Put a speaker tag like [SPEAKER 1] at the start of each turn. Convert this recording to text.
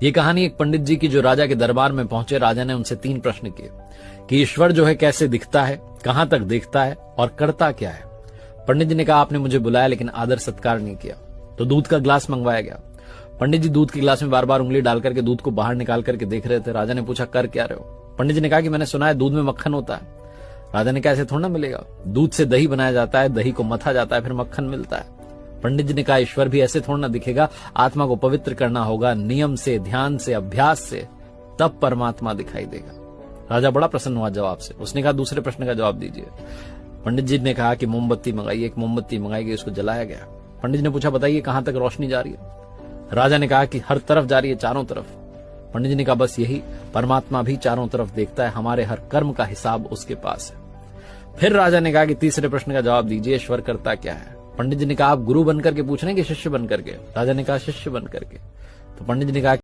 [SPEAKER 1] ये कहानी एक पंडित जी की जो राजा के दरबार में पहुंचे। राजा ने उनसे 3 प्रश्न किए कि ईश्वर जो है कैसे दिखता है, कहां तक देखता है और करता क्या है। पंडित जी ने कहा आपने मुझे बुलाया लेकिन आदर सत्कार नहीं किया। तो दूध का गिलास मंगवाया गया। पंडित जी दूध के गिलास में बार बार उंगली डाल करके दूध को बाहर निकाल करके देख रहे थे। राजा ने पूछा कर क्या रहे हो। पंडित जी ने कहा कि मैंने सुना है दूध में मक्खन होता है। राजा ने कहा ऐसे थोड़ा ना मिलेगा, दूध से दही बनाया जाता है, दही को मथा जाता है, फिर मक्खन मिलता है। पंडित जी ने कहा ईश्वर भी ऐसे थोड़ा ना दिखेगा, आत्मा को पवित्र करना होगा नियम से, ध्यान से, अभ्यास से, तब परमात्मा दिखाई देगा। राजा बड़ा प्रसन्न हुआ जवाब से। उसने कहा दूसरे प्रश्न का जवाब दीजिए। पंडित जी ने कहा कि मोमबत्ती मंगाइए। एक मोमबत्ती मंगाई गई, उसको जलाया गया। पंडित जी ने पूछा बताइए कहां तक रोशनी जा रही है। राजा ने कहा कि हर तरफ जा रही है, चारों तरफ। पंडित जी ने कहा बस यही, परमात्मा भी चारों तरफ देखता है, हमारे हर कर्म का हिसाब उसके पास है। फिर राजा ने कहा कि तीसरे प्रश्न का जवाब दीजिए, ईश्वर करता क्या है। पंडित जी ने कहा आप गुरु बनकर के पूछ रहे हैं कि शिष्य बनकर के। राजा ने कहा शिष्य बनकर के। तो पंडित जी ने कहा